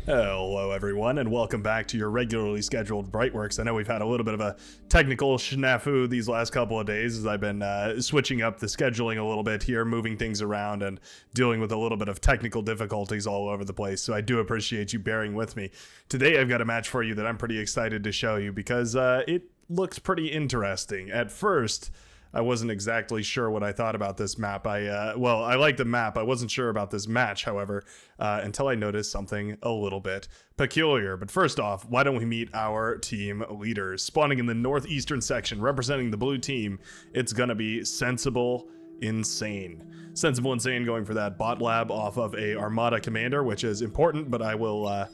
Hello everyone, and welcome back to your regularly scheduled Brightworks. I know we've had a little bit of a technical snafu these last couple of days as I've been switching up the scheduling a little bit here, moving things around and dealing with a little bit of technical difficulties all over the place, so I do appreciate you bearing with me. Today I've got a match for you that I'm pretty excited to show you because it looks pretty interesting. At first, I wasn't exactly sure what I thought about this map. I like the map. I wasn't sure about this match, however, until I noticed something a little bit peculiar. But first off, why don't we meet our team leaders? Spawning in the northeastern section, representing the blue team, it's gonna be Sensible Insane. Sensible Insane going for that bot lab off of a Armada commander, which is important, but I will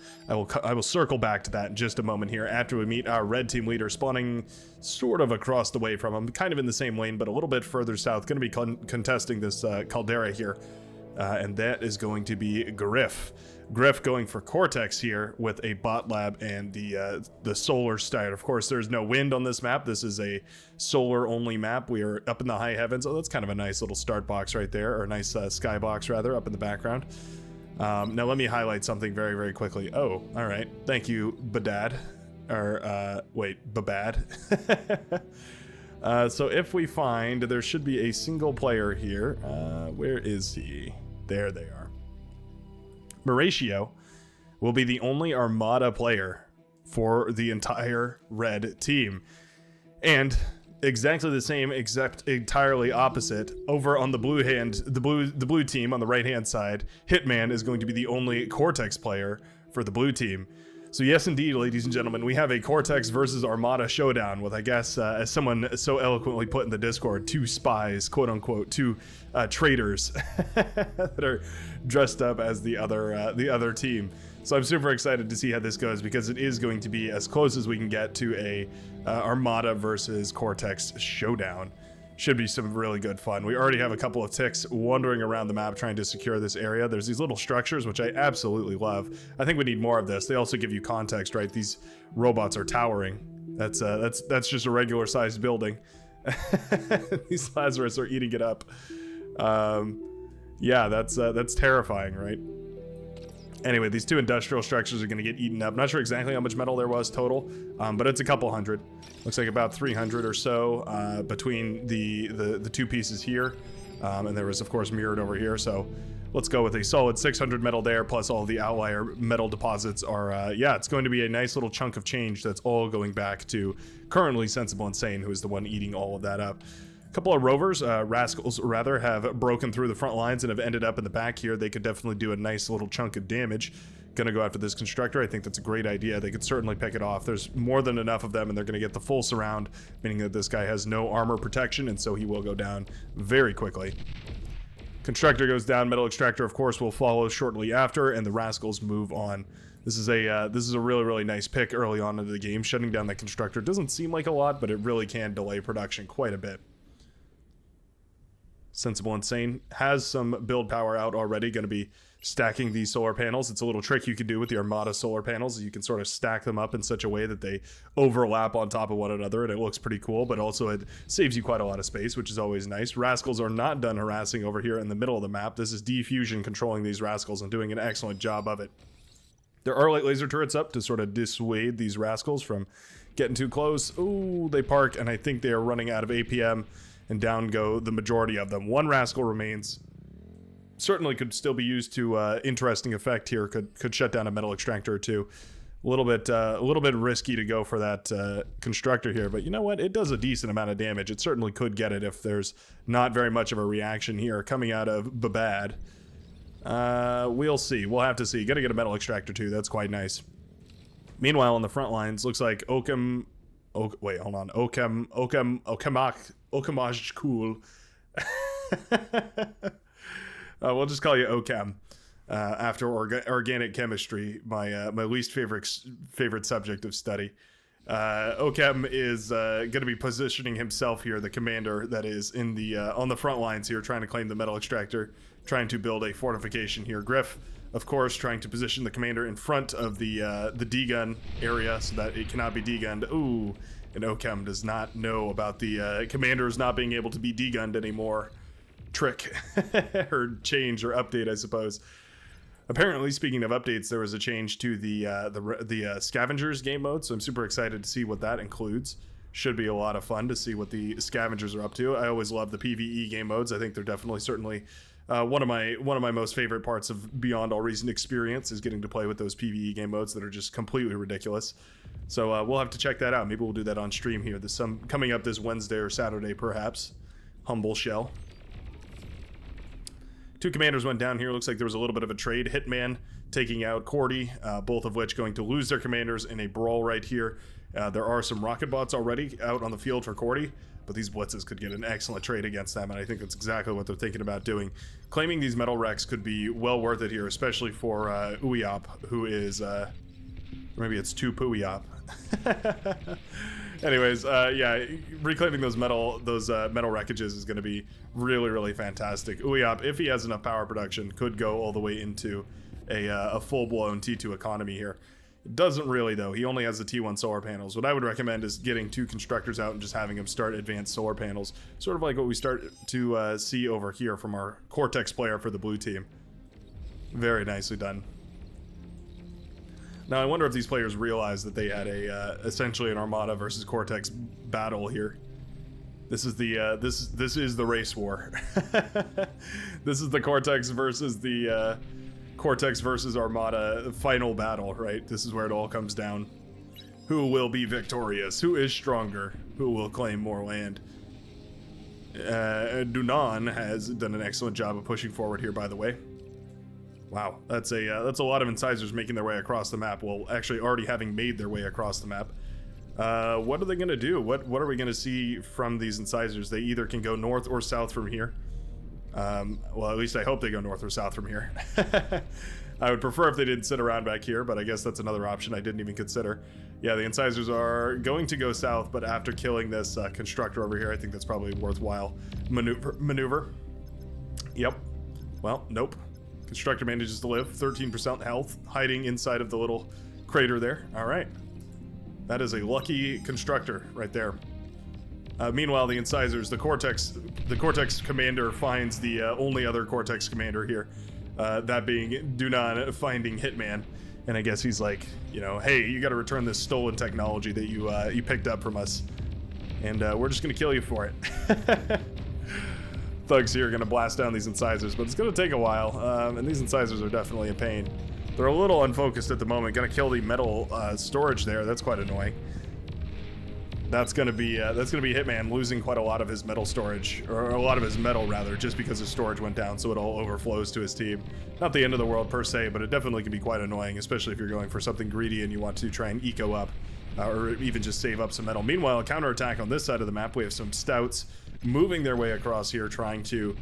circle back to that in just a moment here after we meet our red team leader, spawning sort of across the way from him, kind of in the same lane, but a little bit further south. Going to be contesting this caldera here, and that is going to be Griff. Griff going for Cortex here with a bot lab and the solar start. Of course, there's no wind on this map. This is a solar only map. We are up in the high heavens. Oh, that's kind of a nice little start box right there, or a nice sky box rather, up in the background. Now let me highlight something very, very quickly. Oh, all right. Thank you, Badad. Or, wait, Babad. So if we find, there should be a single player here. Where is he? There they are. Mauricio will be the only Armada player for the entire red team. And exactly the same, except entirely opposite, over on the blue team on the right-hand side, Hitman is going to be the only Cortex player for the blue team. So yes, indeed, ladies and gentlemen, we have a Cortex versus Armada showdown with, I guess, as someone so eloquently put in the Discord, two spies, quote-unquote, two traitors that are dressed up as the other team. So I'm super excited to see how this goes because it is going to be as close as we can get to a Armada versus Cortex showdown. Should be some really good fun. We already have a couple of ticks wandering around the map trying to secure this area. There's these little structures, which I absolutely love. I think we need more of this. They also give you context, right? These robots are towering. That's just a regular sized building. These Lazarus are eating it up. Yeah, that's terrifying, right? Anyway, these two industrial structures are going to get eaten up. Not sure exactly how much metal there was total, but it's a couple hundred. Looks like about 300 or so between the two pieces here. And there was, of course, mirrored over here. So let's go with a solid 600 metal there, plus all the outlier metal deposits are, yeah, it's going to be a nice little chunk of change that's all going back to currently Sensible Insane, who is the one eating all of that up. Couple of rovers, rascals rather, have broken through the front lines and have ended up in the back here. They could definitely do a nice little chunk of damage. Gonna go after this constructor. I think that's a great idea. They could certainly pick it off. There's more than enough of them, and they're gonna get the full surround, meaning that this guy has no armor protection, and so he will go down very quickly. Constructor goes down. Metal extractor, of course, will follow shortly after, and the rascals move on. This is a really, really nice pick early on into the game. Shutting down the constructor doesn't seem like a lot, but it really can delay production quite a bit. Sensible Insane has some build power out already, going to be stacking these solar panels. It's a little trick you can do with the Armada solar panels. You can sort of stack them up in such a way that they overlap on top of one another, and it looks pretty cool, but also it saves you quite a lot of space, which is always nice. Rascals are not done harassing over here in the middle of the map. This is Defusion controlling these rascals and doing an excellent job of it. There are light laser turrets up to sort of dissuade these rascals from getting too close. Ooh, they park, and I think they are running out of APM. And down go the majority of them. One rascal remains. Certainly could still be used to interesting effect here. Could shut down a metal extractor or two. A little bit risky to go for that constructor here, but you know what? It does a decent amount of damage. It certainly could get it if there's not very much of a reaction here coming out of Babad. We'll see. We'll have to see. Gonna get a metal extractor too. That's quite nice. Meanwhile, on the front lines, looks like wait, hold on. Okamaj cool. We'll just call you Okem. After organic chemistry, my least favorite subject of study. Okem is going to be positioning himself here, the commander that is in the on the front lines here, trying to claim the metal extractor, trying to build a fortification here. Griff, of course, trying to position the commander in front of the D-gun area so that it cannot be D-gunned. Ooh, and Okem does not know about the commanders not being able to be D-gunned anymore. Trick, or change, or update, I suppose. Apparently, speaking of updates, there was a change to the scavengers game mode, so I'm super excited to see what that includes. Should be a lot of fun to see what the scavengers are up to. I always love the PvE game modes. I think they're definitely, certainly one of my most favorite parts of Beyond All Reason experience is getting to play with those PvE game modes that are just completely ridiculous. So we'll have to check that out. Maybe we'll do that on stream here. There's some coming up this Wednesday or Saturday, perhaps. Humble shell. Two commanders went down here. Looks like there was a little bit of a trade. Hitman taking out Cordy, both of which going to lose their commanders in a brawl right here. There are some rocket bots already out on the field for Cordy, but these blitzes could get an excellent trade against them, and I think that's exactly what they're thinking about doing. Claiming these metal wrecks could be well worth it here, especially for Uyop, who is, maybe it's 2 Puyop. Anyways, yeah, reclaiming those metal wreckages is going to be really, really fantastic. Uyop, if he has enough power production, could go all the way into a full-blown T2 economy here. It doesn't really, though. He only has the T1 solar panels. What I would recommend is getting 2 constructors out and just having them start advanced solar panels, sort of like what we start to see over here from our Cortex player for the blue team. Very nicely done. Now, I wonder if these players realize that they had essentially an Armada versus Cortex battle here. This is the this is the race war. This is the Cortex versus the Cortex versus Armada final battle, right? This is where it all comes down. Who will be victorious? Who is stronger? Who will claim more land? Dunan has done an excellent job of pushing forward here, by the way. Wow, that's a lot of incisors making their way across the map. Well, actually already having made their way across the map. What are they going to do? What are we going to see from these incisors? They either can go north or south from here. Well, at least I hope they go north or south from here. I would prefer if they didn't sit around back here, but I guess that's another option I didn't even consider. Yeah, the incisors are going to go south, but after killing this constructor over here, I think that's probably a worthwhile maneuver. Yep. Well, nope. Constructor manages to live, 13% health, hiding inside of the little crater there. All right. That is a lucky constructor right there. Meanwhile, the incisors, the Cortex commander finds the only other Cortex commander here, that being Dunan finding Hitman, and I guess he's like, you know, hey, you got to return this stolen technology that you picked up from us, and we're just gonna kill you for it. Thugs here are gonna blast down these incisors, but it's gonna take a while, and these incisors are definitely in pain. They're a little unfocused at the moment. Gonna kill the metal storage there. That's quite annoying. That's gonna be Hitman losing quite a lot of his metal storage, or a lot of his metal rather, just because his storage went down, so it all overflows to his team. Not the end of the world per se, but it definitely can be quite annoying, especially if you're going for something greedy and you want to try and eco up, or even just save up some metal. Meanwhile, a counterattack on this side of the map. We have some stouts moving their way across here, trying to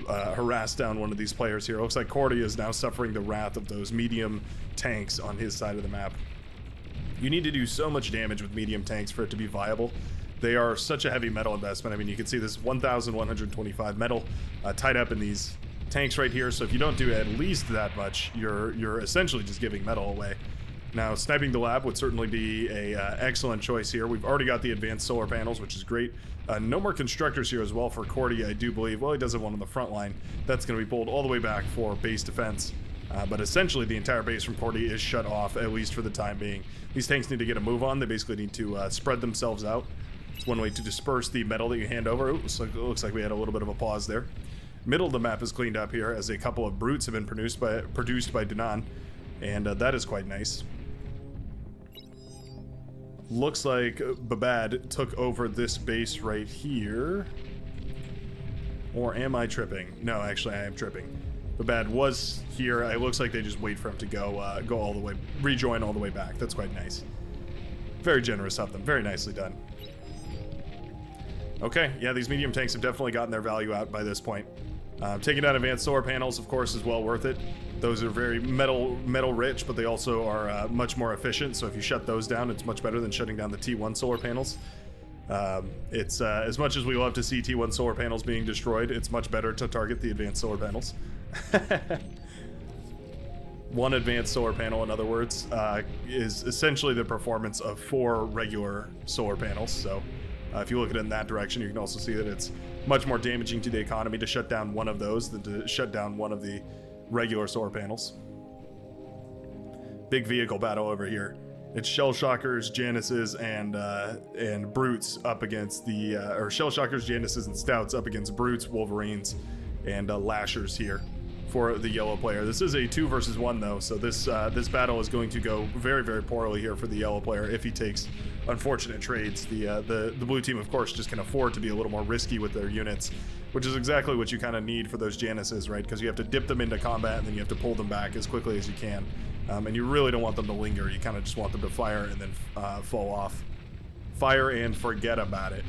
harass down one of these players here. It looks like Cordy is now suffering the wrath of those medium tanks on his side of the map. You need to do so much damage with medium tanks for it to be viable. They are such a heavy metal investment. I mean, you can see this 1,125 metal tied up in these tanks right here. So if you don't do at least that much, you're essentially just giving metal away. Now, sniping the lab would certainly be a excellent choice here. We've already got the advanced solar panels, which is great. No more constructors here as well for Cordy, I do believe. Well, he does have one on the front line. That's going to be pulled all the way back for base defense. But essentially, the entire base from Cordy is shut off, at least for the time being. These tanks need to get a move on. They basically need to spread themselves out. It's one way to disperse the metal that you hand over. Ooh, so it looks like we had a little bit of a pause there. Middle of the map is cleaned up here, as a couple of brutes have been produced by Dunan, and that is quite nice. Looks like Babad took over this base right here. Or am I tripping? No, actually I am tripping. Babad was here. It looks like they just wait for him to go all the way, rejoin all the way back. That's quite nice. Very generous of them. Very nicely done. Okay, yeah, these medium tanks have definitely gotten their value out by this point. Taking down advanced solar panels, of course, is well worth it. Those are very metal rich, but they also are much more efficient. So if you shut those down, it's much better than shutting down the T1 solar panels. It's as much as we love to see T1 solar panels being destroyed, it's much better to target the advanced solar panels. One advanced solar panel, in other words, is essentially the performance of 4 regular solar panels. So if you look at it in that direction, you can also see that it's much more damaging to the economy to shut down one of those than to shut down one of the regular solar panels. big vehicle battle over here. It's Shell Shockers, Januses, and Brutes up against the or Shell Shockers, Januses, and Stouts up against Brutes, Wolverines, and Lashers here for the yellow player. This is a 2 versus 1 though, so this battle is going to go very, very poorly here for the yellow player if he takes unfortunate trades. The blue team, of course, just can afford to be a little more risky with their units, which is exactly what you kind of need for those Januses, right? Because you have to dip them into combat and then you have to pull them back as quickly as you can. And you really don't want them to linger. You kind of just want them to fire and then fall off. Fire and forget about it.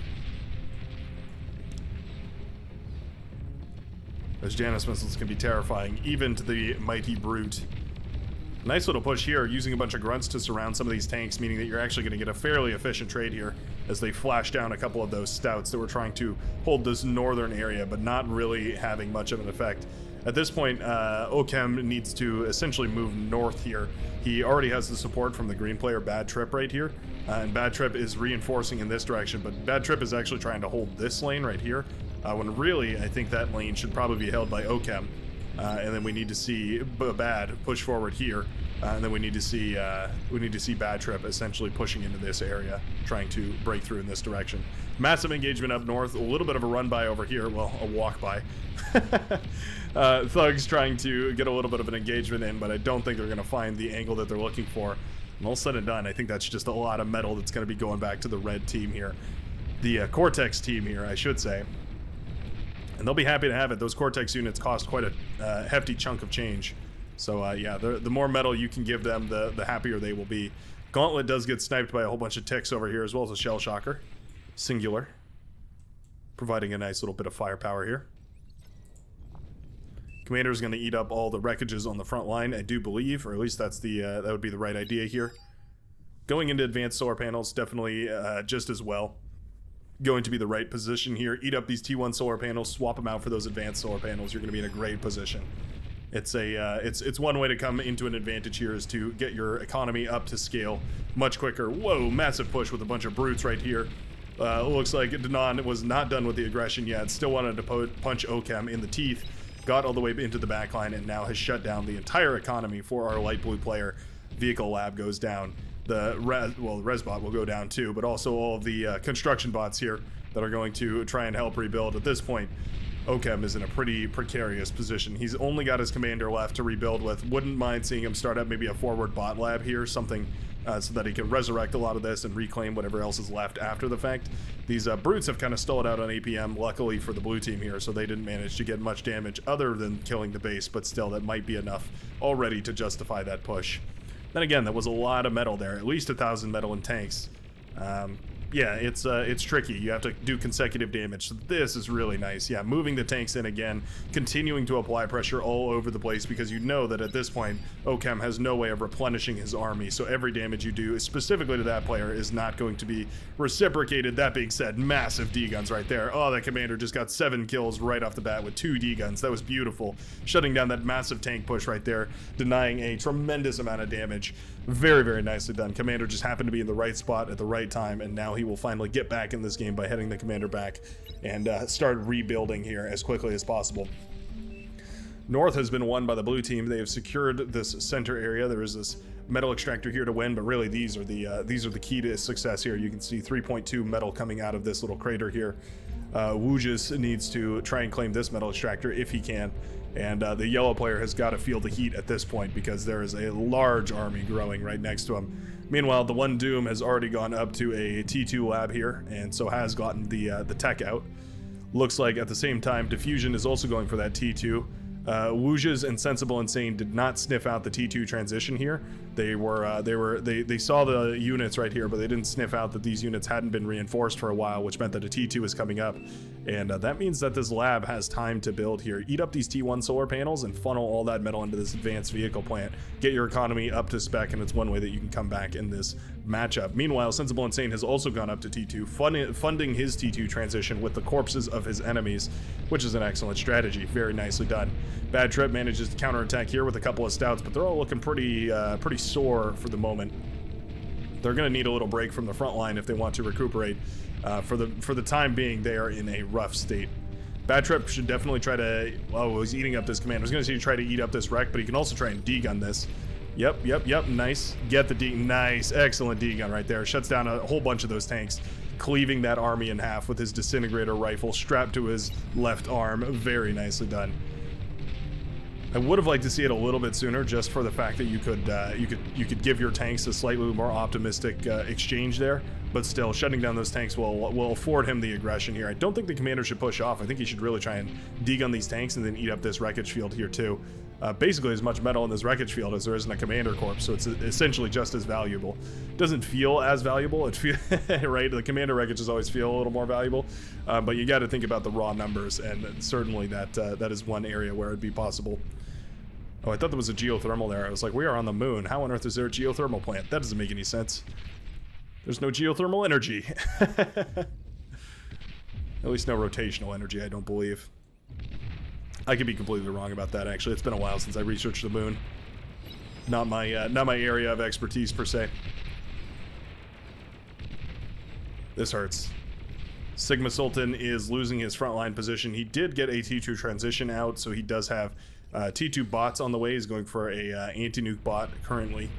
Those Janus missiles can be terrifying, even to the mighty Brute. Nice little push here, using a bunch of grunts to surround some of these tanks, meaning that you're actually going to get a fairly efficient trade here as they flash down a couple of those Stouts that were trying to hold this northern area, but not really having much of an effect. At this point, Okem needs to essentially move north here. He already has the support from the green player Bad Trip right here, and Bad Trip is reinforcing in this direction, but Bad Trip is actually trying to hold this lane right here, when really I think that lane should probably be held by Okem. And then we need to see Bad push forward here, and then we need to see Bad Trip essentially pushing into this area, trying to break through in this direction. Massive engagement up north, a little bit of a run by over here, well, a walk by. Thugs trying to get a little bit of an engagement in, but I don't think they're going to find the angle that they're looking for. And all said and done, I think that's just a lot of metal that's going to be going back to the red team here, the Cortex team here, I should say. And they'll be happy to have it. Those Cortex units cost quite a hefty chunk of change. So yeah, the more metal you can give them, the happier they will be. Gauntlet does get sniped by a whole bunch of ticks over here, as well as a Shell Shocker. Singular. Providing a nice little bit of firepower here. Commander is going to eat up all the wreckages on the front line, I do believe, or at least that's that would be the right idea here. Going into advanced solar panels, definitely just as well. Going to be the right position here. Eat up these T1 solar panels, swap them out for those advanced solar panels. You're going to be in a great position. It's it's one way to come into an advantage here is to get your economy up to scale much quicker. Whoa, massive push with a bunch of Brutes right here. Looks like Danon was not done with the aggression yet. Still wanted to punch Okem in the teeth. Got all the way into the backline and now has shut down the entire economy for our light blue player. Vehicle lab goes down. The res bot will go down too, but also all of the construction bots here that are going to try and help rebuild. At this point, Okem is in a pretty precarious position. He's only got his commander left to rebuild with. Wouldn't mind seeing him start up maybe a forward bot lab here, something so that he can resurrect a lot of this and reclaim whatever else is left after the fact. These Brutes have kind of stalled out on APM, luckily for the blue team here, so they didn't manage to get much damage other than killing the base, but still that might be enough already to justify that push. Then again, that was a lot of metal there, at least 1,000 metal in tanks. Yeah, it's tricky. You have to do consecutive damage. So this is really nice. Yeah, moving the tanks in again, continuing to apply pressure all over the place because you know that at this point, Okem has no way of replenishing his army. So every damage you do, specifically to that player, is not going to be reciprocated. That being said, massive D-guns right there. Oh, that commander just got 7 kills right off the bat with 2 D-guns. That was beautiful. Shutting down that massive tank push right there, denying a tremendous amount of damage. Very, very nicely done. Commander just happened to be in the right spot at the right time, and now he will finally get back in this game by heading the commander back and start rebuilding here as quickly as possible. North has been won by the blue team. They have secured this center area. There is this metal extractor here to win, but really these are the key to success here. You can see 3.2 metal coming out of this little crater here. Woojus needs to try and claim this metal extractor if he can. And the yellow player has got to feel the heat at this point because there is a large army growing right next to him. Meanwhile, the one Doom has already gone up to a T2 lab here, and so has gotten the tech out. Looks like at the same time, Diffusion is also going for that T2. Woojus and Sensible Insane did not sniff out the T2 transition here. They saw the units right here, but they didn't sniff out that these units hadn't been reinforced for a while, which meant that a T2 is coming up. And that means that this lab has time to build here. Eat up these T1 solar panels and funnel all that metal into this advanced vehicle plant. Get your economy up to spec, and it's one way that you can come back in this matchup. Meanwhile, Sensible Insane has also gone up to T2, funding his T2 transition with the corpses of his enemies, which is an excellent strategy. Very nicely done. Bad Trip manages to counterattack here with a couple of stouts, but they're all looking pretty sore for the moment. They're going to need a little break from the front line if they want to recuperate. For the time being, they are in a rough state. Bad Trip should definitely try to... Oh, he's eating up this command. I was going to say try to eat up this wreck, but he can also try and D-gun this. Yep. Nice. Get the D. Nice. Excellent D-gun right there. Shuts down a whole bunch of those tanks, cleaving that army in half with his disintegrator rifle strapped to his left arm. Very nicely done. I would have liked to see it a little bit sooner, just for the fact that you could give your tanks a slightly more optimistic exchange there. But still, shutting down those tanks will afford him the aggression here. I don't think the commander should push off. I think he should really try and degun these tanks and then eat up this wreckage field here too. Basically as much metal in this wreckage field as there is in a commander corps, so it's essentially just as valuable. Doesn't feel as valuable. It feel right. The commander wreckages always feel a little more valuable, but you got to think about the raw numbers, and certainly that is one area where it'd be possible. Oh, I thought there was a geothermal there. I was like, we are on the moon. How on earth is there a geothermal plant? That doesn't make any sense. There's no geothermal energy. At least no rotational energy, I don't believe. I could be completely wrong about that, actually. It's been a while since I researched the moon. Not my area of expertise, per se. This hurts. Sigma Sultan is losing his frontline position. He did get a T2 transition out, so he does have T2 bots on the way. He's going for a anti-nuke bot currently.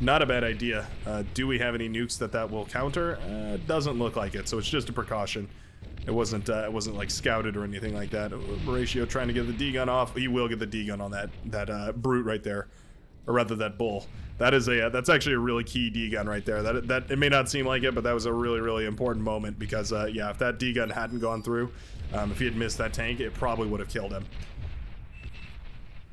Not a bad idea. Do we have any nukes that will counter? Doesn't look like it, so it's just a precaution. It wasn't like scouted or anything like that. Horatio trying to get the D-gun off. He will get the D-gun on that brute right there, or rather that bull. That's actually a really key D-gun right there. That it may not seem like it, but that was a really important moment because yeah, if that D-gun hadn't gone through, if he had missed that tank, it probably would have killed him.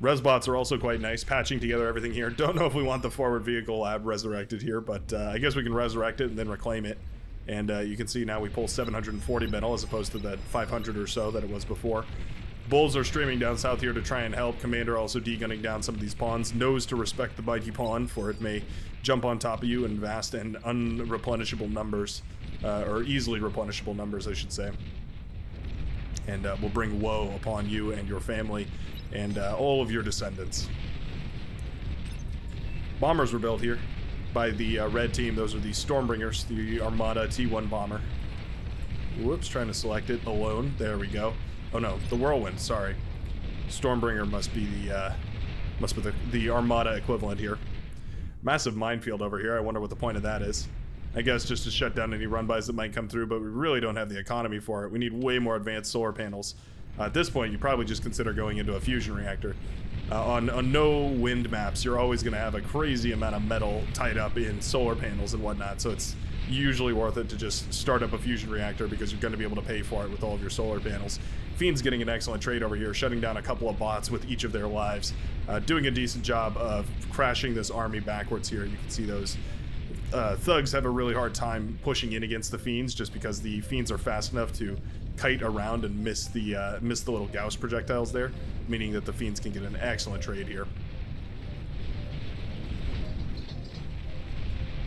Resbots are also quite nice, patching together everything here. Don't know if we want the forward vehicle lab resurrected here, but I guess we can resurrect it and then reclaim it. And you can see now we pull 740 metal as opposed to that 500 or so that it was before. Bulls are streaming down south here to try and help. Commander also degunning down some of these pawns. Knows to respect the mighty pawn, for it may jump on top of you in vast and unreplenishable numbers. Or easily replenishable numbers, I should say. And will bring woe upon you and your family and all of your descendants. Bombers were built here by the red team. Those are the Stormbringers, the Armada T1 bomber. Whoops, trying to select it alone. There we go. Oh no, the Whirlwind, sorry. Stormbringer must be the Armada equivalent here. Massive minefield over here. I wonder what the point of that is. I guess just to shut down any run-bys that might come through, but we really don't have the economy for it. We need way more advanced solar panels. At this point, you probably just consider going into a fusion reactor. On no wind maps, you're always going to have a crazy amount of metal tied up in solar panels and whatnot, so it's usually worth it to just start up a fusion reactor because you're going to be able to pay for it with all of your solar panels. Fiend's getting an excellent trade over here, shutting down a couple of bots with each of their lives, doing a decent job of crashing this army backwards here. You can see those thugs have a really hard time pushing in against the Fiends just because the Fiends are fast enough to kite around and miss the little Gauss projectiles there, meaning that the Fiends can get an excellent trade here.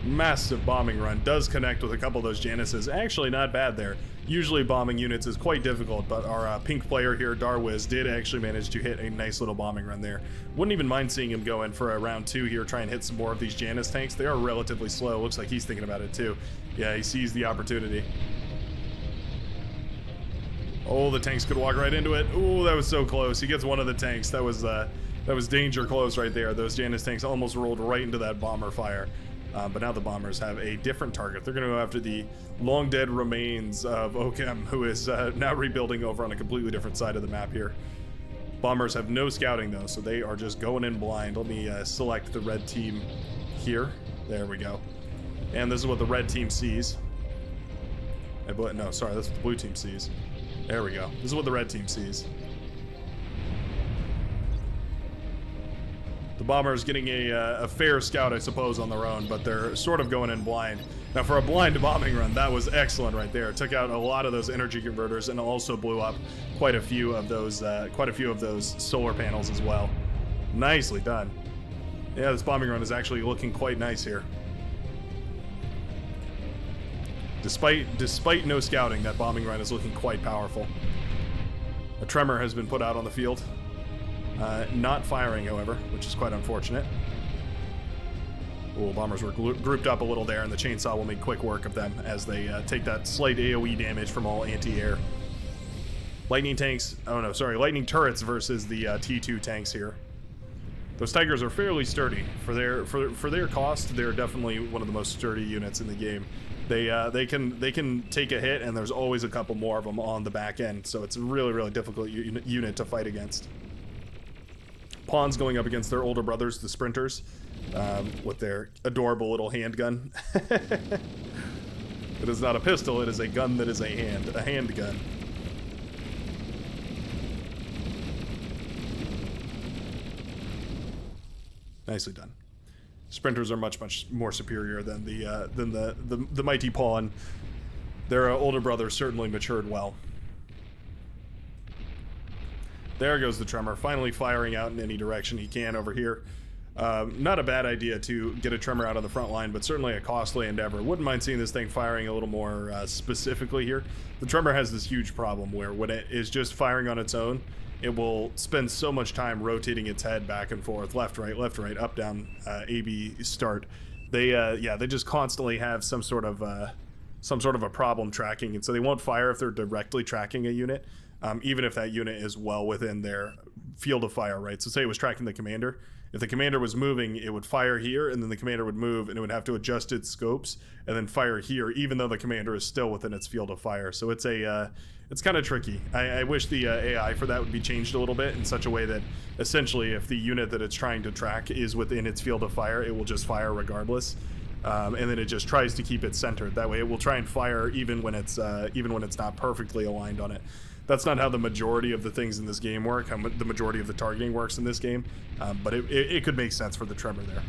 Massive bombing run does connect with a couple of those Januses. Actually not bad there. Usually bombing units is quite difficult, but our pink player here, Darwiz, did actually manage to hit a nice little bombing run there. Wouldn't even mind seeing him go in for a round 2 here, try and hit some more of these Janus tanks. They are relatively slow. Looks like he's thinking about it too. Yeah, he sees the opportunity. Oh, the tanks could walk right into it. Ooh, that was so close. He gets one of the tanks. That was danger close right there. Those Janus tanks almost rolled right into that bomber fire. But now the bombers have a different target. They're going to go after the long dead remains of Okem, who is now rebuilding over on a completely different side of the map here. Bombers have no scouting though, so they are just going in blind. Let me select the red team here. There we go. And this is what the red team sees. No, sorry, that's what the blue team sees. There we go. This is what the red team sees. The bombers getting a fair scout, I suppose, on their own, but they're sort of going in blind. Now, for a blind bombing run, that was excellent right there. It took out a lot of those energy converters and also blew up quite a few of those solar panels as well. Nicely done. Yeah, this bombing run is actually looking quite nice here. Despite no scouting, that bombing run is looking quite powerful. A tremor has been put out on the field. Not firing, however, which is quite unfortunate. Oh, bombers were grouped up a little there, and the chainsaw will make quick work of them as they take that slight AoE damage from all anti-air. Lightning turrets versus the T2 tanks here. Those Tigers are fairly sturdy for their cost. They're definitely one of the most sturdy units in the game. They can take a hit, and there's always a couple more of them on the back end. So it's a really difficult unit to fight against. Pawns going up against their older brothers, the Sprinters, with their adorable little handgun. It is not a pistol, it is a gun that is a handgun. Nicely done. Sprinters are much more superior than the mighty Pawn. Their older brother certainly matured well. There goes the Tremor, finally firing out in any direction he can over here. Not a bad idea to get a Tremor out on the front line, but certainly a costly endeavor. Wouldn't mind seeing this thing firing a little more specifically here. The Tremor has this huge problem where when it is just firing on its own, it will spend so much time rotating its head back and forth, left, right, up, down, A, B, start. They just constantly have some sort of a problem tracking, and so they won't fire if they're directly tracking a unit, even if that unit is well within their field of fire, right? So say it was tracking the commander. If the commander was moving, it would fire here, and then the commander would move, and it would have to adjust its scopes, and then fire here, even though the commander is still within its field of fire. So it's it's kind of tricky. I wish the AI for that would be changed a little bit in such a way that essentially if the unit that it's trying to track is within its field of fire, it will just fire regardless. And then it just tries to keep it centered. That way it will try and fire even when it's not perfectly aligned on it. That's not how the majority of the things in this game work, how the majority of the targeting works in this game, but it could make sense for the Tremor there.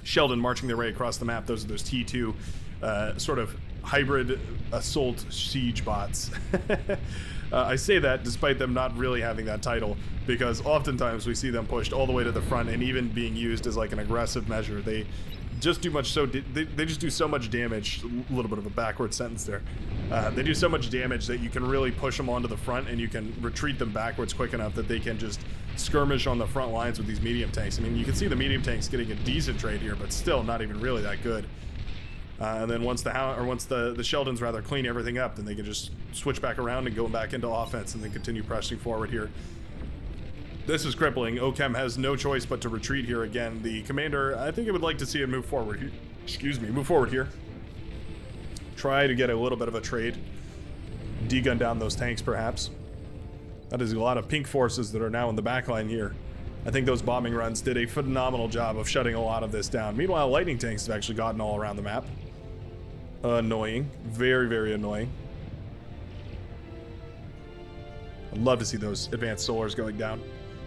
Sheldon marching their way across the map. Those are those T2 sort of hybrid assault siege bots. I say that despite them not really having that title, because oftentimes we see them pushed all the way to the front and even being used as like an aggressive measure. They just do they just do so much damage. A little bit of a backward sentence there. They do so much damage that you can really push them onto the front, and you can retreat them backwards quick enough that they can just skirmish on the front lines with these medium tanks. I mean, you can see the medium tanks getting a decent trade here, but still not even really that good. And then once the Sheldons rather clean everything up, then they can just switch back around and go back into offense, and then continue pressing forward here. This is crippling. Ochem has no choice but to retreat here again. The commander, I think I would like to see it move forward. Move forward here. Try to get a little bit of a trade. De-gun down those tanks, perhaps. That is a lot of pink forces that are now in the backline here. I think those bombing runs did a phenomenal job of shutting a lot of this down. Meanwhile, lightning tanks have actually gotten all around the map. Annoying. Very annoying. I'd love to see those advanced solars going down.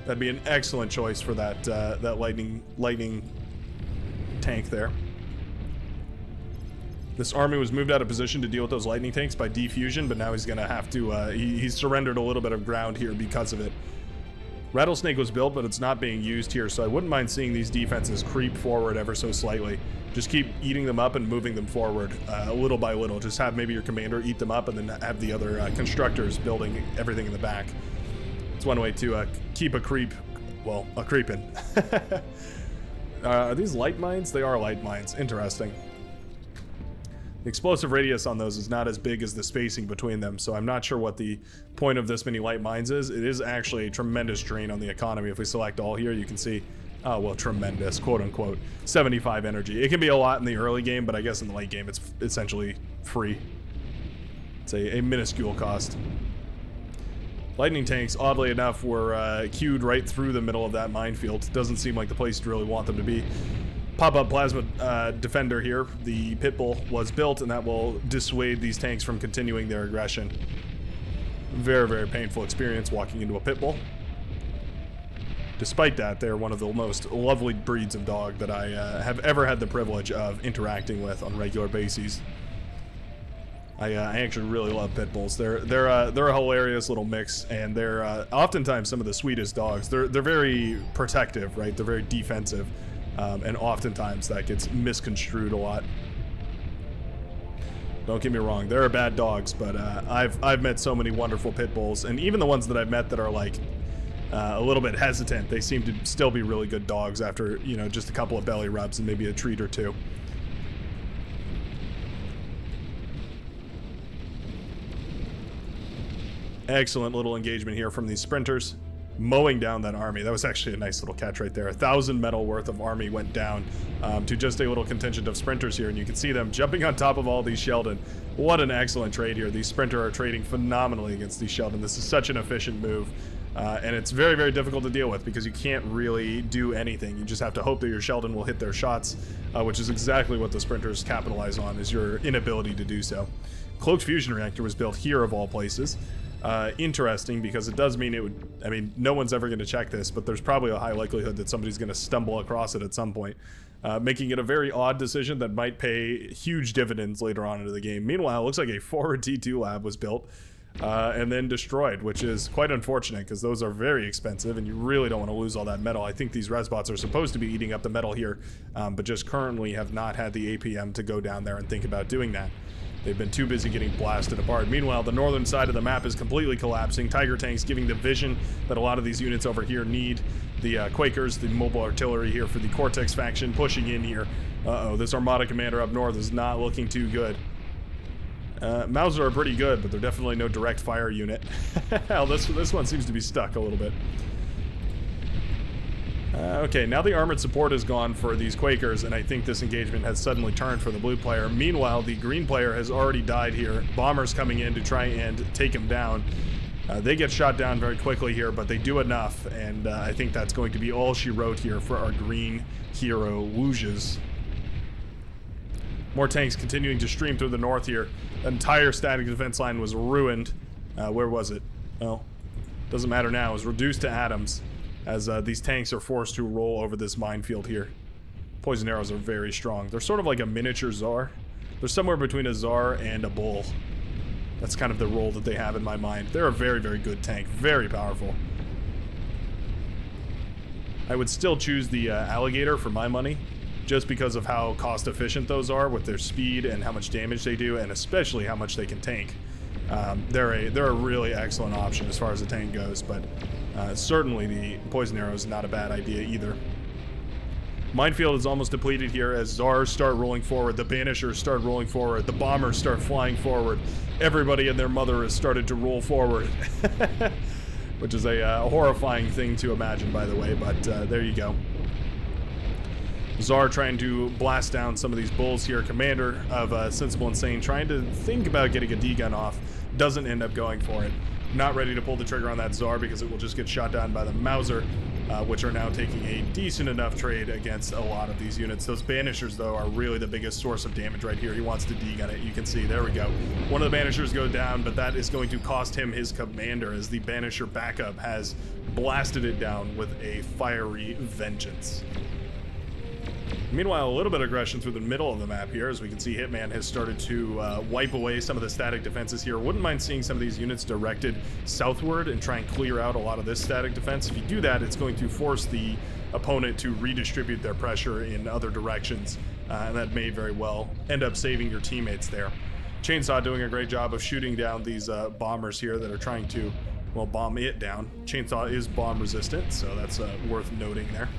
That'd be an excellent choice for that that lightning tank there. This army was moved out of position to deal with those lightning tanks by defusion, but now he's gonna have to. He's surrendered a little bit of ground here because of it. Rattlesnake was built, but it's not being used here, so I wouldn't mind seeing these defenses creep forward ever so slightly. Just keep eating them up and moving them forward little by little. Just have maybe your commander eat them up, and then have the other constructors building everything in the back. It's one way to keep a creeping. Are these light mines? They are light mines. Interesting. The explosive radius on those is not as big as the spacing between them, so I'm not sure what the point of this many light mines is. It is actually a tremendous drain on the economy. If we select all here, you can see, oh, well, tremendous, quote-unquote, 75 energy. It can be a lot in the early game, but I guess in the late game it's essentially free. It's a minuscule cost. Lightning tanks, oddly enough, were queued right through the middle of that minefield. Doesn't seem like the place to really want them to be. Pop-up plasma defender here. The Pitbull was built, and that will dissuade these tanks from continuing their aggression. Very painful experience walking into a Pitbull. Despite that, they're one of the most lovely breeds of dog that I have ever had the privilege of interacting with on regular bases. I actually really love pit bulls. They're a hilarious little mix, and they're oftentimes some of the sweetest dogs. They're very protective, right? They're very defensive, and oftentimes that gets misconstrued a lot. Don't get me wrong, there are bad dogs, but I've met so many wonderful pit bulls, and even the ones that I've met that are like a little bit hesitant, they seem to still be really good dogs after, you know, just a couple of belly rubs and maybe a treat or two. Excellent little engagement here from these sprinters. mowing down that army. That was actually a nice little catch right there. 1,000 metal worth of army went down to just a little contingent of sprinters here, and you can see them jumping on top of all these Sheldon. What an excellent trade here. These sprinter are trading phenomenally against these Sheldon. This is such an efficient move, and it's very, very difficult to deal with because you can't really do anything. You just have to hope that your Sheldon will hit their shots, which is exactly what the sprinters capitalize on, is your inability to do so. Cloaked fusion reactor was built here of all places. Interesting, because it does mean it would, I mean, no one's ever going to check this, but there's probably a high likelihood that somebody's going to stumble across it at some point, making it a very odd decision that might pay huge dividends later on into the game. Meanwhile, it looks like a forward T2 lab was built and then destroyed, which is quite unfortunate because those are very expensive and you really don't want to lose all that metal. I think these resbots are supposed to be eating up the metal here, but just currently have not had the APM to go down there and think about doing that. They've been too busy getting blasted apart. Meanwhile, the northern side of the map is completely collapsing. Tiger tanks giving the vision that a lot of these units over here need. The Quakers, the mobile artillery here for the Cortex faction, pushing in here. Uh-oh, this Armada commander up north is not looking too good. Mauser are pretty good, but they're definitely no direct fire unit. Hell, this one seems to be stuck a little bit. Okay, now the armored support is gone for these Quakers, and I think this engagement has suddenly turned for the blue player. Meanwhile, the green player has already died here. Bombers coming in to try and take him down. They get shot down very quickly here, but they do enough, and I think that's going to be all she wrote here for our green hero, Wooges. More tanks continuing to stream through the north here. The entire static defense line was ruined. Where was it? Well, doesn't matter now. It was reduced to atoms, as these tanks are forced to roll over this minefield here. Poison arrows are very strong. They're sort of like a miniature Tsar. They're somewhere between a Tsar and a bull. That's kind of the role that they have in my mind. They're a very, very good tank. Very powerful. I would still choose the alligator for my money, just because of how cost efficient those are with their speed and how much damage they do, and especially how much they can tank. They're a really excellent option as far as the tank goes, but certainly the poison arrow is not a bad idea either. Minefield is almost depleted here as Tsars start rolling forward, the Banishers start rolling forward, the Bombers start flying forward. Everybody and their mother has started to roll forward. Which is a horrifying thing to imagine, by the way, but there you go. Tsar trying to blast down some of these bulls here. Commander of Sensible Insane trying to think about getting a D-gun off. Doesn't end up going for it. Not ready to pull the trigger on that Tsar because it will just get shot down by the Mauser, which are now taking a decent enough trade against a lot of these units. Those Banishers, though, are really the biggest source of damage right here. He wants to D-gun it. You can see. There we go. One of the Banishers go down, but that is going to cost him his commander as the Banisher backup has blasted it down with a fiery vengeance. Meanwhile, a little bit of aggression through the middle of the map here. As we can see, Hitman has started to wipe away some of the static defenses here. Wouldn't mind seeing some of these units directed southward and try and clear out a lot of this static defense. If you do that, it's going to force the opponent to redistribute their pressure in other directions, and that may very well end up saving your teammates there. Chainsaw doing a great job of shooting down these bombers here that are trying to, well, bomb it down. Chainsaw is bomb resistant, so that's worth noting there.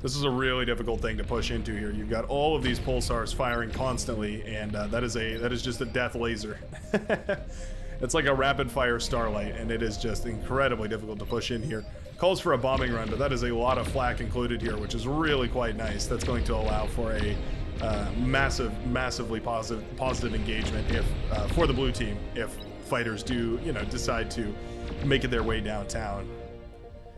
This is a really difficult thing to push into here. You've got all of these pulsars firing constantly, and that is just a death laser. It's like a rapid fire starlight, and it is just incredibly difficult to push in here. Calls for a bombing run, but that is a lot of flak included here, which is really quite nice. That's going to allow for a massively positive engagement if for the blue team if fighters do, you know, decide to make it their way downtown.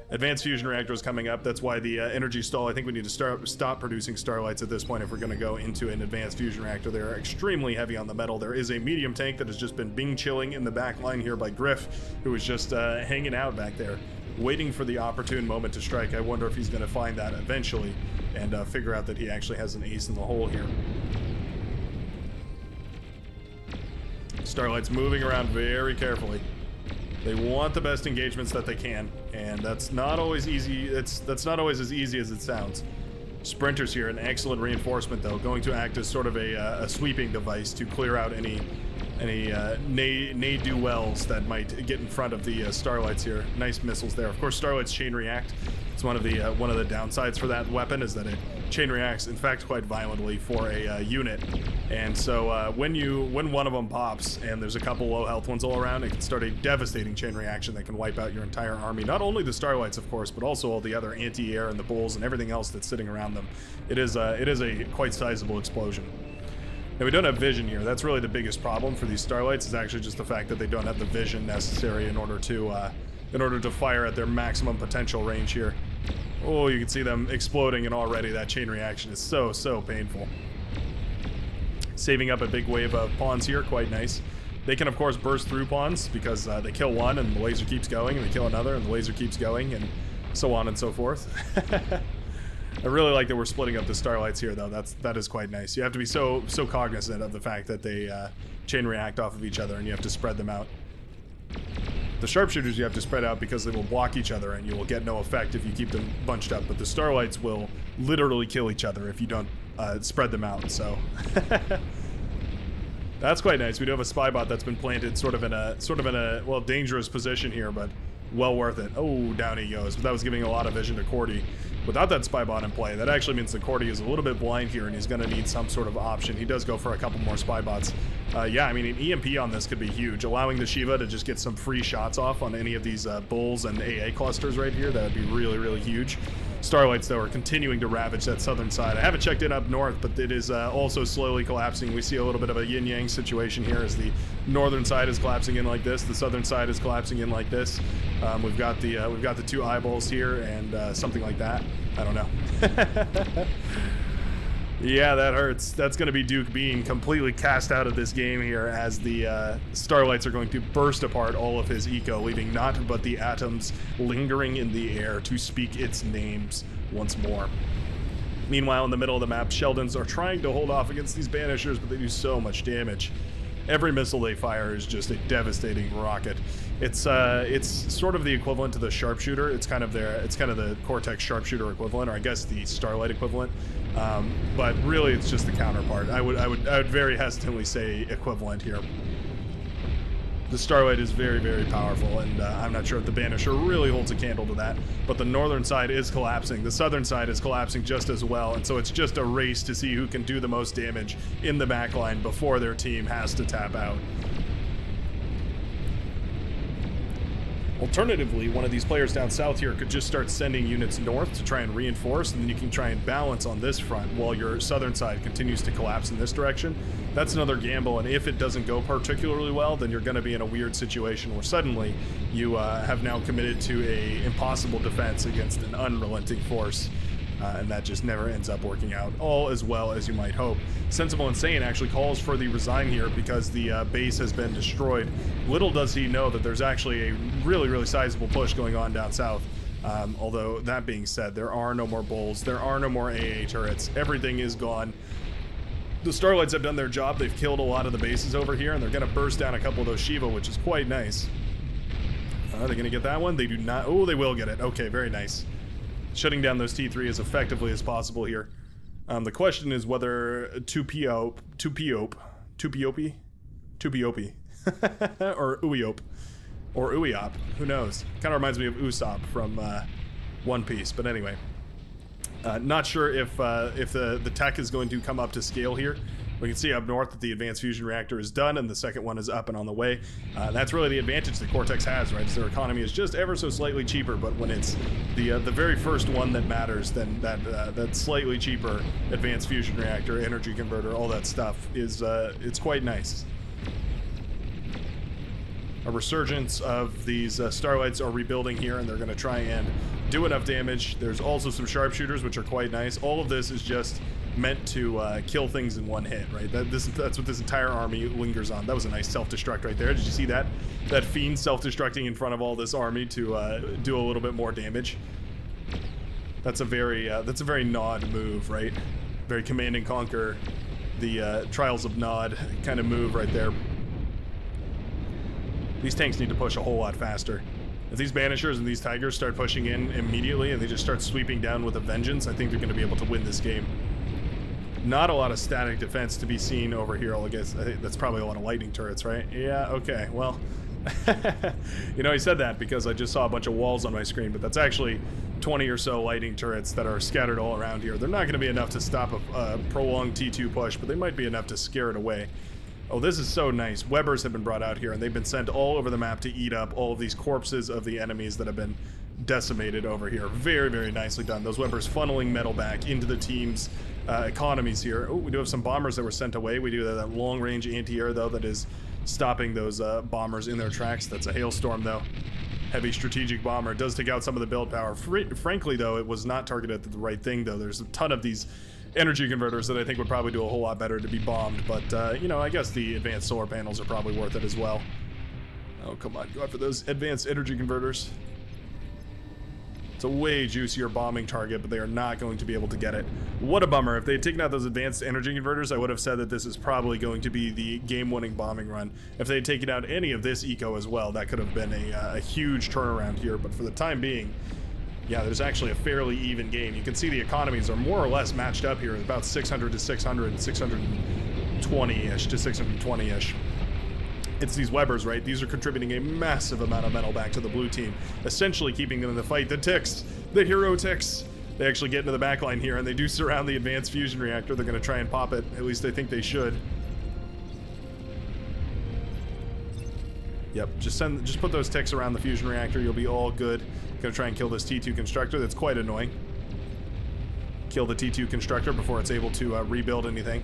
Advanced fusion reactor is coming up. That's why the energy stall. I think we need to stop producing starlights at this point if we're going to go into an advanced fusion reactor. They're extremely heavy on the metal. There is a medium tank that has just been bing chilling in the back line here by Griff, who is just hanging out back there, waiting for the opportune moment to strike. I wonder if he's going to find that eventually and figure out that he actually has an ace in the hole here. Starlight's moving around very carefully. They want the best engagements that they can, and that's not always easy. That's not always as easy as it sounds. Sprinters here, an excellent reinforcement though, going to act as sort of a sweeping device to clear out any ne'er-do-wells that might get in front of the Starlights here. Nice missiles there. Of course, Starlights chain react, It's one of the downsides for that weapon is that it chain reacts, in fact, quite violently for a unit. And so when one of them pops and there's a couple low health ones all around, it can start a devastating chain reaction that can wipe out your entire army. Not only the Starlights, of course, but also all the other anti-air and the bulls and everything else that's sitting around them. It is a quite sizable explosion. Now, we don't have vision here. That's really the biggest problem for these Starlights, is actually just the fact that they don't have the vision necessary in order to fire at their maximum potential range here. Oh, you can see them exploding, and already that chain reaction is so painful. Saving up a big wave of pawns here, quite nice. They can, of course, burst through pawns because they kill one and the laser keeps going, and they kill another and the laser keeps going, and so on and so forth. I really like that we're splitting up the Starlights here, though. That is quite nice. You have to be so cognizant of the fact that they chain react off of each other, and you have to spread them out. The Sharpshooters you have to spread out because they will block each other, and you will get no effect if you keep them bunched up. But the Starlights will literally kill each other if you don't spread them out. So that's quite nice. We do have a spy bot that's been planted sort of in a well, dangerous position here, but well worth it. Oh, down he goes. But that was giving a lot of vision to Cordy. Without that spy bot in play, that actually means that Cordy is a little bit blind here, and he's going to need some sort of option. He does go for a couple more spy bots. Yeah, I mean, an EMP on this could be huge. Allowing the Shiva to just get some free shots off on any of these bulls and AA clusters right here, that would be really huge. Starlights, though, are continuing to ravage that southern side. I haven't checked it up north, but it is also slowly collapsing. We see a little bit of a yin-yang situation here as the northern side is collapsing in like this, the southern side is collapsing in like this. We've got the two eyeballs here and something like that. I don't know. Yeah, that hurts. That's going to be Duke being completely cast out of this game here as the Starlights are going to burst apart all of his eco, leaving naught but the atoms lingering in the air to speak its names once more. Meanwhile, in the middle of the map, Sheldons are trying to hold off against these Banishers, but they do so much damage. Every missile they fire is just a devastating rocket. It's sort of the equivalent to the Sharpshooter. It's kind of the Cortex Sharpshooter equivalent, or I guess the Starlight equivalent. But really, it's just the counterpart. I would very hesitantly say equivalent here. The Starlight is very powerful, and I'm not sure if the Banisher really holds a candle to that, but the northern side is collapsing. The southern side is collapsing just as well, and so it's just a race to see who can do the most damage in the backline before their team has to tap out. Alternatively, one of these players down south here could just start sending units north to try and reinforce, and then you can try and balance on this front while your southern side continues to collapse in this direction. That's another gamble, and if it doesn't go particularly well, then you're going to be in a weird situation where suddenly you have now committed to a impossible defense against an unrelenting force. And that just never ends up working out all as well as you might hope. Sensible Insane actually calls for the resign here because the base has been destroyed. Little does he know that there's actually a really sizable push going on down south. Although, that being said, there are no more bulls, there are no more AA turrets, everything is gone. The Starlights have done their job, they've killed a lot of the bases over here, and they're going to burst down a couple of those Shiva, which is quite nice. Are they going to get that one? They do not. Oh, they will get it. Okay, very nice. Shutting down those T3 as effectively as possible here. The question is whether 2POP or Uiop or Uiop, who knows? Kind of reminds me of Usopp from One Piece, but anyway. Not sure if the tech is going to come up to scale here. We can see up north that the advanced fusion reactor is done and the second one is up and on the way. That's really the advantage that Cortex has, right? Is their economy is just ever so slightly cheaper, but when it's the very first one that matters, then that slightly cheaper advanced fusion reactor, energy converter, all that stuff is it's quite nice. A resurgence of these Starlights are rebuilding here, and they're going to try and do enough damage. There's also some Sharpshooters, which are quite nice. All of this is just meant to kill things in one hit, right? That's what this entire army lingers on. That was a nice self-destruct right there. Did you see that? That fiend self-destructing in front of all this army to do a little bit more damage. That's a very Nod move, right? Very Command and Conquer, the Trials of Nod kind of move right there. These tanks need to push a whole lot faster. If these Banishers and these Tigers start pushing in immediately and they just start sweeping down with a vengeance, I think they're going to be able to win this game. Not a lot of static defense to be seen over here. I guess I think that's probably a lot of lightning turrets, right? Yeah, okay, well, you know, I said that because I just saw a bunch of walls on my screen, but that's actually 20 or so lightning turrets that are scattered all around here. They're not going to be enough to stop a prolonged T2 push, but they might be enough to scare it away. Oh, this is so nice. Webbers have been brought out here, and they've been sent all over the map to eat up all of these corpses of the enemies that have been decimated over here. Very, very nicely done. Those Webbers funneling metal back into the team's economies here. Oh, we do have some bombers that were sent away. We do have that long-range anti-air, though, that is stopping those bombers in their tracks. That's a hailstorm, though. Heavy strategic bomber. It does take out some of the build power. Frankly, though, it was not targeted at the right thing, though. There's a ton of these energy converters that I think would probably do a whole lot better to be bombed, but, you know, I guess the advanced solar panels are probably worth it as well. Oh, come on. Go after those advanced energy converters. It's a way juicier bombing target, but they are not going to be able to get it. What a bummer. If they had taken out those advanced energy converters, I would have said that this is probably going to be the game-winning bombing run. If they had taken out any of this eco as well, that could have been a huge turnaround here, but for the time being, yeah, there's actually a fairly even game. You can see the economies are more or less matched up here, about 600 to 600, 620-ish to 620-ish. It's these Webbers, right? These are contributing a massive amount of metal back to the blue team, essentially keeping them in the fight. The ticks, the hero ticks, they actually get into the back line here, and they do surround the advanced fusion reactor. They're going to try and pop it. At least they think they should. Yep, just put those ticks around the fusion reactor. You'll be all good. Going to try and kill this T2 constructor. That's quite annoying. Kill the T2 constructor before it's able to rebuild anything.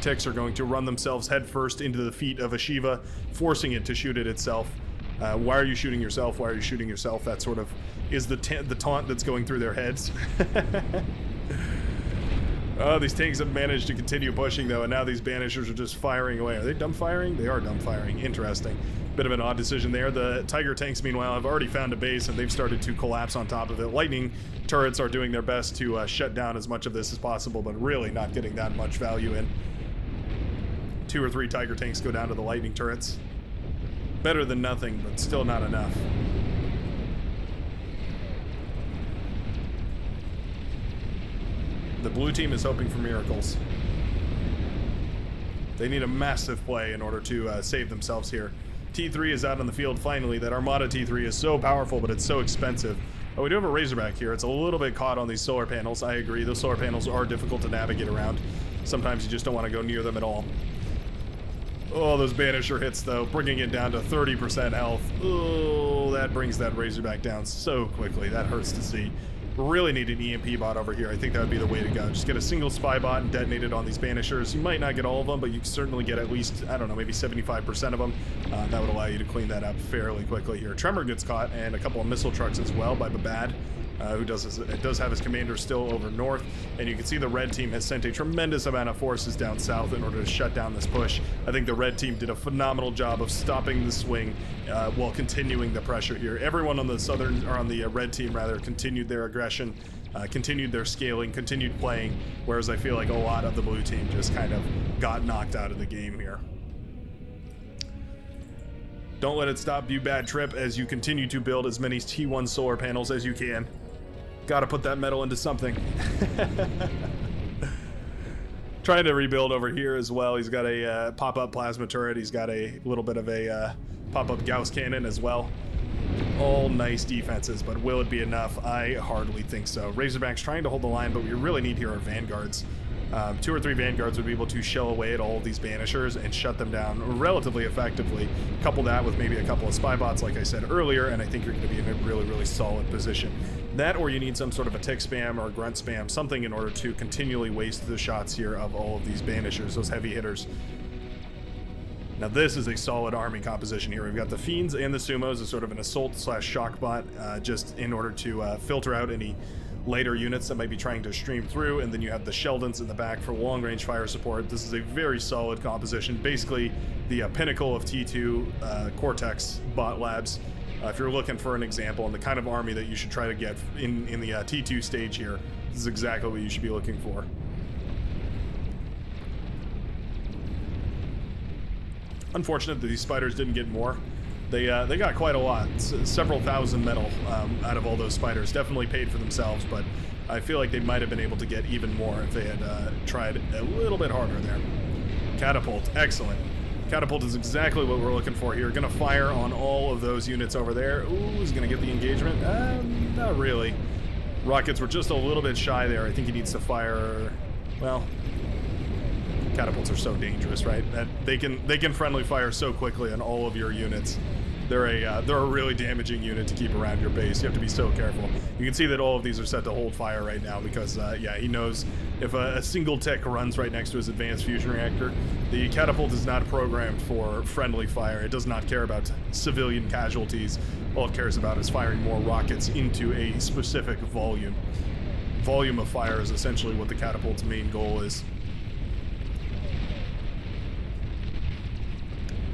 Ticks are going to run themselves headfirst into the feet of a Shiva, forcing it to shoot it itself. Why are you shooting yourself? Why are you shooting yourself? That sort of is the taunt that's going through their heads. Oh, these tanks have managed to continue pushing, though, and now these banishers are just firing away. Are they dumb firing? They are dumb firing. Interesting. Bit of an odd decision there. The Tiger tanks, meanwhile, have already found a base, and they've started to collapse on top of it. Lightning turrets are doing their best to shut down as much of this as possible, but really not getting that much value in. 2 or 3 Tiger tanks go down to the lightning turrets. Better than nothing, but still not enough. The blue team is hoping for miracles. They need a massive play in order to save themselves here. T3 is out on the field finally. That Armada T3 is so powerful, but it's so expensive. Oh, we do have a Razorback here. It's a little bit caught on these solar panels. I agree. Those solar panels are difficult to navigate around. Sometimes you just don't want to go near them at all. Oh, those Banisher hits, though, bringing it down to 30% health. Oh, that brings that Razorback down so quickly. That hurts to see. Really need an EMP bot over here. I think that would be the way to go. Just get a single spy bot and detonate it on these Banishers. You might not get all of them, but you can certainly get at least, I don't know, maybe 75% of them. That would allow you to clean that up fairly quickly here. Tremor gets caught, and a couple of missile trucks as well by Babad. Who does have his commander still over north, and you can see the red team has sent a tremendous amount of forces down south in order to shut down this push. I think the red team did a phenomenal job of stopping the swing while continuing the pressure here. Everyone on the southern, or on the red team rather, continued their aggression, continued their scaling, continued playing, whereas I feel like a lot of the blue team just kind of got knocked out of the game here. Don't let it stop you, Bad Trip, as you continue to build as many T1 solar panels as you can. Gotta put that metal into something. Trying to rebuild over here as well. He's got a pop-up plasma turret. He's got a little bit of a pop-up Gauss cannon as well. All nice defenses, but will it be enough? I hardly think so. Razorback's trying to hold the line, but we really need here are Vanguards. 2 or 3 Vanguards would be able to shell away at all of these Banishers and shut them down relatively effectively. Couple that with maybe a couple of spy bots, like I said earlier, and I think you're going to be in a really, really solid position. That, or you need some sort of a tick spam or a grunt spam, something in order to continually waste the shots here of all of these Banishers, those heavy hitters. Now this is a solid army composition here. We've got the Fiends and the Sumos as sort of an assault/shock bot, just in order to filter out any later units that might be trying to stream through, and then you have the Sheldons in the back for long-range fire support. This is a very solid composition, basically the pinnacle of T2 Cortex bot labs. If you're looking for an example and the kind of army that you should try to get in the T2 stage here, this is exactly what you should be looking for. Unfortunate that these spiders didn't get more. They got quite a lot, several thousand metal out of all those spiders. Definitely paid for themselves, but I feel like they might have been able to get even more if they had tried a little bit harder there. Catapult, excellent. Catapult is exactly what we're looking for here. Gonna fire on all of those units over there. Ooh, is gonna get the engagement? Not really. Rockets were just a little bit shy there. I think he needs to fire... Well, catapults are so dangerous, right? That they can friendly fire so quickly on all of your units. They're a really damaging unit to keep around your base. You have to be so careful. You can see that all of these are set to hold fire right now because, yeah, he knows if a single tick runs right next to his advanced fusion reactor, the catapult is not programmed for friendly fire. It does not care about civilian casualties. All it cares about is firing more rockets into a specific volume. Volume of fire is essentially what the catapult's main goal is.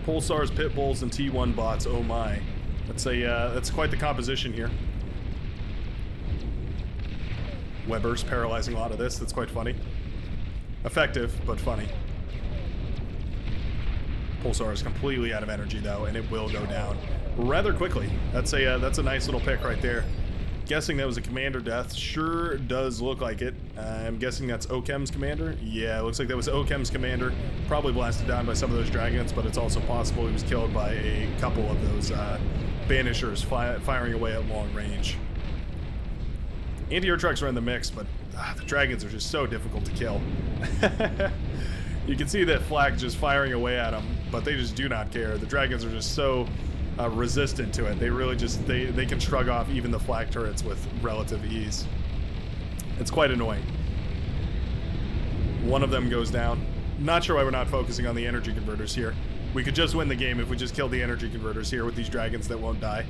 Pulsars, Pit Bulls, and T1 bots, oh my. That's quite the composition here. Weber's paralyzing a lot of this, that's quite funny. Effective, but funny. Pulsar is completely out of energy though, and it will go down rather quickly. That's a nice little pick right there. Guessing that was a commander death. Sure does look like it. I'm guessing that's Okem's commander. Yeah, it looks like that was Okem's commander. Probably blasted down by some of those dragons, but it's also possible he was killed by a couple of those banishers firing away at long range. Anti-air trucks are in the mix, but the dragons are just so difficult to kill. You can see that Flak just firing away at them, but they just do not care. The dragons are just so resistant to it. They really just, they can shrug off even the flak turrets with relative ease. It's quite annoying. One of them goes down. Not sure why we're not focusing on the energy converters here. We could just win the game if we just killed the energy converters here with these dragons that won't die.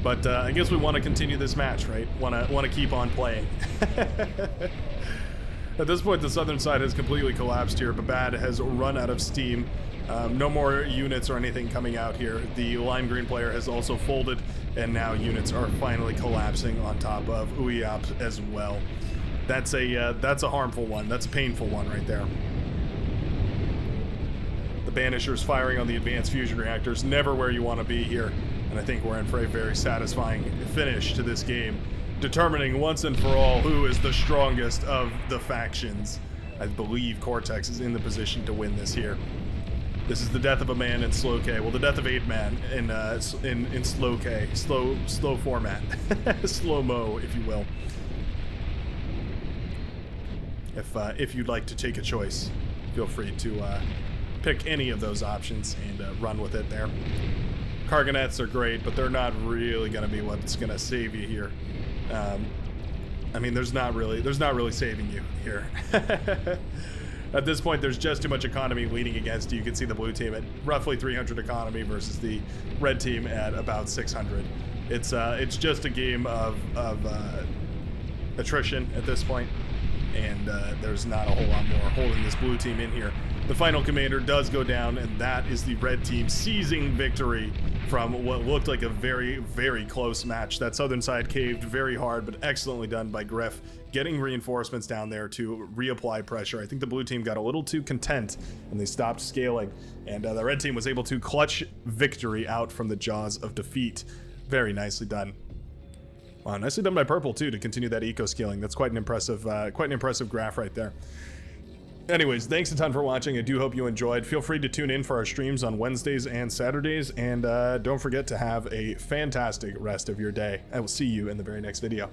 But I guess we want to continue this match, right? Want to keep on playing. At this point, the southern side has completely collapsed here. Babad has run out of steam. No more units or anything coming out here. The lime green player has also folded, and now units are finally collapsing on top of Uyap as well. That's a harmful one. That's a painful one right there. The Banishers firing on the advanced fusion reactors, never where you want to be here. And I think we're in for a very satisfying finish to this game, determining once and for all who is the strongest of the factions. I believe Cortex is in the position to win this here. This is the death of a man in slow K. Well, the death of 8 man in slow K, slow format, slow-mo, if you will. If you'd like to take a choice, feel free to pick any of those options and run with it there. Cargonets are great, but they're not really going to be what's going to save you here. I mean, there's not really saving you here. At this point, there's just too much economy leaning against you. You can see the blue team at roughly 300 economy versus the red team at about 600. It's just a game of attrition at this point, and there's not a whole lot more holding this blue team in here. The final commander does go down, and that is the red team seizing victory from what looked like a very, very close match. That southern side caved very hard, but excellently done by Griff, getting reinforcements down there to reapply pressure. I think the blue team got a little too content, and they stopped scaling, and the red team was able to clutch victory out from the jaws of defeat. Very nicely done. Nicely done by purple, too, to continue that eco-scaling. That's quite an impressive graph right there. Anyways, thanks a ton for watching. I do hope you enjoyed. Feel free to tune in for our streams on Wednesdays and Saturdays, and don't forget to have a fantastic rest of your day. I will see you in the very next video.